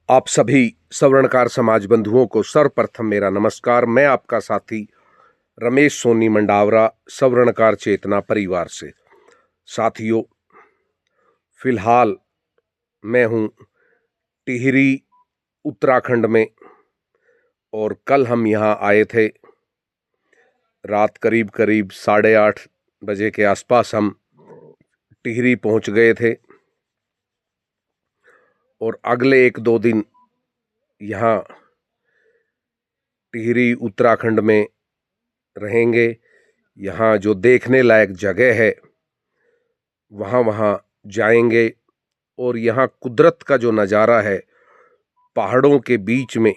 आप सभी सवर्णकार समाज बंधुओं को सर्वप्रथम मेरा नमस्कार। मैं आपका साथी रमेश सोनी मंडावरा, सवर्णकार चेतना परिवार से। साथियों, फिलहाल मैं हूँ टिहरी, उत्तराखंड में, और कल हम यहाँ आए थे। रात करीब करीब 8:30 बजे के आसपास हम टिहरी पहुँच गए थे और अगले 1-2 दिन यहाँ टिहरी उत्तराखंड में रहेंगे। यहाँ जो देखने लायक जगह है वहाँ वहाँ जाएंगे और यहाँ कुदरत का जो नज़ारा है, पहाड़ों के बीच में,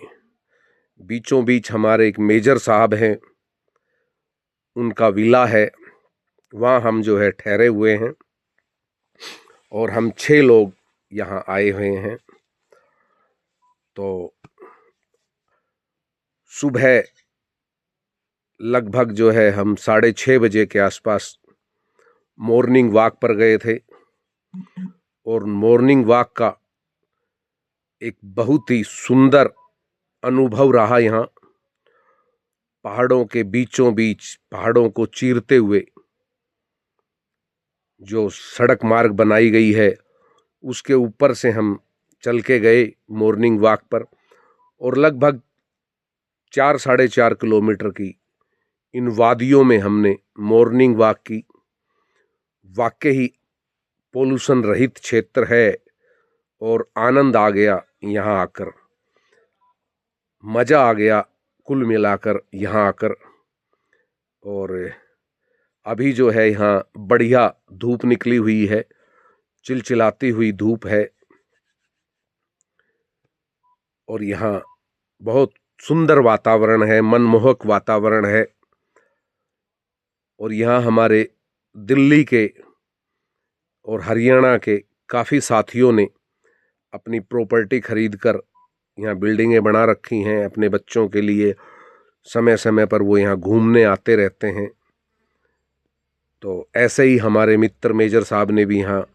बीचों बीच हमारे एक मेजर साहब हैं, उनका विला है, वहाँ हम जो है ठहरे हुए हैं और हम 6 लोग यहाँ आए हुए हैं। तो सुबह लगभग जो है हम 6:30 बजे के आसपास मॉर्निंग वॉक पर गए थे और मॉर्निंग वॉक का एक बहुत ही सुंदर अनुभव रहा। यहाँ पहाड़ों के बीचों बीच, पहाड़ों को चीरते हुए जो सड़क मार्ग बनाई गई है, उसके ऊपर से हम चल के गए मॉर्निंग वॉक पर और लगभग 4-4.5 किलोमीटर की इन वादियों में हमने मॉर्निंग वॉक की। वाकई ही पोल्यूशन रहित क्षेत्र है और आनंद आ गया यहाँ आकर, मज़ा आ गया कुल मिलाकर यहाँ आकर। और अभी जो है यहाँ बढ़िया धूप निकली हुई है, चिलचिलाती हुई धूप है और यहाँ बहुत सुंदर वातावरण है, मनमोहक वातावरण है। और यहाँ हमारे दिल्ली के और हरियाणा के काफ़ी साथियों ने अपनी प्रॉपर्टी खरीद कर यहाँ बिल्डिंगें बना रखी हैं अपने बच्चों के लिए। समय समय पर वो यहाँ घूमने आते रहते हैं। तो ऐसे ही हमारे मित्र मेजर साहब ने भी यहाँ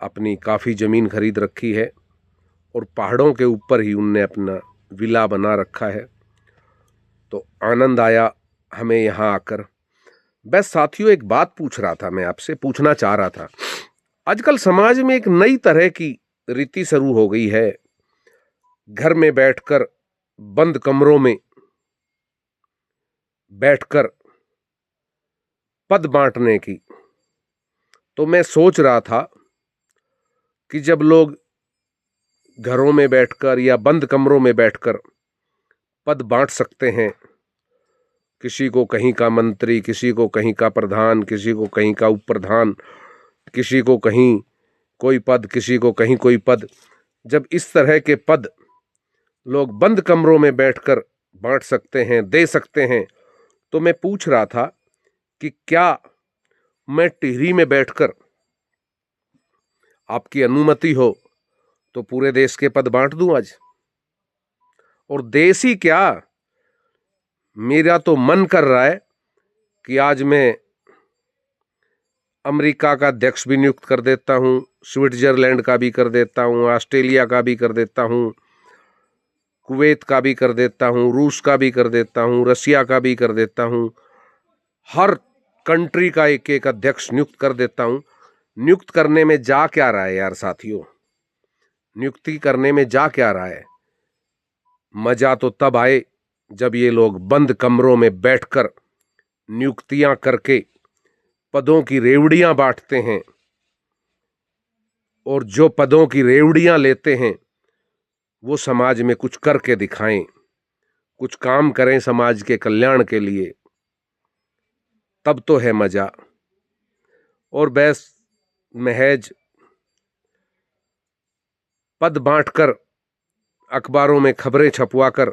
अपनी काफ़ी ज़मीन खरीद रखी है और पहाड़ों के ऊपर ही उनने अपना विला बना रखा है। तो आनंद आया हमें यहाँ आकर। बस साथियों, एक बात पूछ रहा था, मैं आपसे पूछना चाह रहा था। आजकल समाज में एक नई तरह की रीति शुरू हो गई है, घर में बैठकर, बंद कमरों में बैठकर पद बांटने की। तो मैं सोच रहा था कि जब लोग घरों में बैठकर या बंद कमरों में बैठकर पद बांट सकते हैं, किसी को कहीं का मंत्री, किसी को कहीं का प्रधान, किसी को कहीं का उप प्रधान, किसी को कहीं कोई पद, किसी को कहीं कोई पद, जब इस तरह के पद लोग बंद कमरों में बैठकर बांट सकते हैं, दे सकते हैं, तो मैं पूछ रहा था कि क्या मैं टिहरी में बैठकर, आपकी अनुमति हो तो पूरे देश के पद बांट दूं आज। और देश ही क्या, मेरा तो मन कर रहा है कि आज मैं अमेरिका का अध्यक्ष भी नियुक्त कर देता हूं, स्विट्जरलैंड का भी कर देता हूं, ऑस्ट्रेलिया का भी कर देता हूं, कुवैत का भी कर देता हूं, रूस का भी कर देता हूं, रसिया का भी कर देता हूं। हर कंट्री का एक एक अध्यक्ष नियुक्त कर देता हूं। नियुक्त करने में जा क्या रहा है यार साथियों? नियुक्ति करने में जा क्या रहा है? मजा तो तब आए जब ये लोग बंद कमरों में बैठकर नियुक्तियां करके पदों की रेवड़ियां बांटते हैं और जो पदों की रेवड़ियां लेते हैं वो समाज में कुछ करके दिखाएं, कुछ काम करें समाज के कल्याण के लिए, तब तो है मजा। और बस महज पद बांटकर अखबारों में खबरें छपवाकर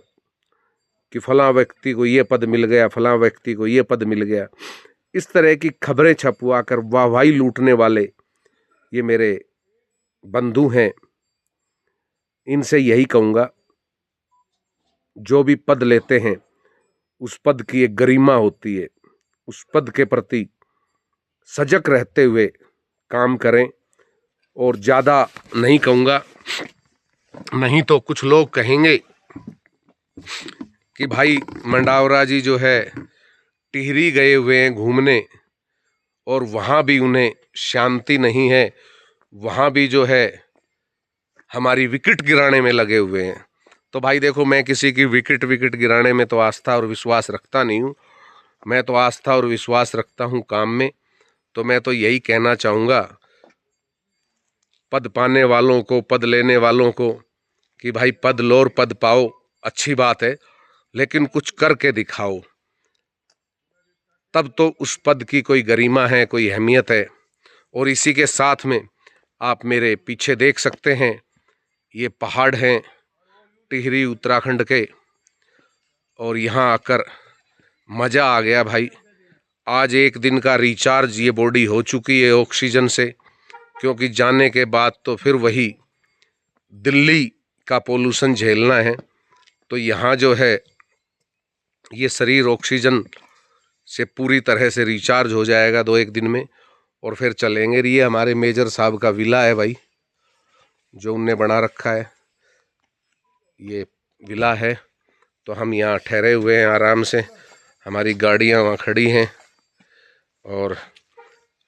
कि फलां व्यक्ति को ये पद मिल गया, फलां व्यक्ति को ये पद मिल गया, इस तरह की खबरें छपवाकर वाहवाही लूटने वाले ये मेरे बंधु हैं। इनसे यही कहूँगा, जो भी पद लेते हैं उस पद की एक गरिमा होती है, उस पद के प्रति सजग रहते हुए काम करें। और ज़्यादा नहीं कहूँगा, नहीं तो कुछ लोग कहेंगे कि भाई मंडावरा जी जो है टिहरी गए हुए हैं घूमने और वहाँ भी उन्हें शांति नहीं है, वहाँ भी जो है हमारी विकेट गिराने में लगे हुए हैं। तो भाई देखो, मैं किसी की विकेट गिराने में तो आस्था और विश्वास रखता नहीं हूँ। मैं तो आस्था और विश्वास रखता हूँ काम में। तो मैं तो यही कहना चाहूँगा पद पाने वालों को, पद लेने वालों को, कि भाई पद लो और पद पाओ, अच्छी बात है, लेकिन कुछ करके दिखाओ, तब तो उस पद की कोई गरिमा है, कोई अहमियत है। और इसी के साथ में आप मेरे पीछे देख सकते हैं, ये पहाड़ हैं टिहरी उत्तराखंड के, और यहाँ आकर मज़ा आ गया भाई। आज एक दिन का रिचार्ज ये बॉडी हो चुकी है ऑक्सीजन से, क्योंकि जाने के बाद तो फिर वही दिल्ली का पोल्यूशन झेलना है। तो यहाँ जो है ये शरीर ऑक्सीजन से पूरी तरह से रिचार्ज हो जाएगा 2-1 दिन में, और फिर चलेंगे। ये हमारे मेजर साहब का विला है भाई, जो उनने बना रखा है, ये विला है। तो हम यहाँ ठहरे हुए हैं आराम से, हमारी गाड़ियाँ वहाँ खड़ी हैं, और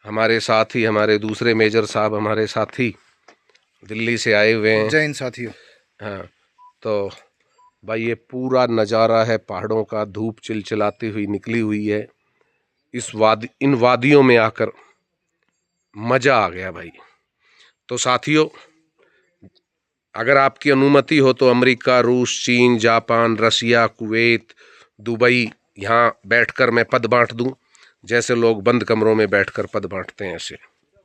हमारे साथ ही हमारे दूसरे मेजर साहब, हमारे साथी दिल्ली से आए हुए हैं। जैन साथियों। हाँ, तो भाई ये पूरा नज़ारा है पहाड़ों का, धूप चिलचिलाती हुई निकली हुई है। इन वादियों में आकर मज़ा आ गया भाई। तो साथियों, अगर आपकी अनुमति हो तो अमेरिका, रूस, चीन, जापान, रसिया, कुवैत, दुबई, यहाँ बैठकर मैं पद बांट दूं, जैसे लोग बंद कमरों में बैठकर पद बांटते हैं ऐसे।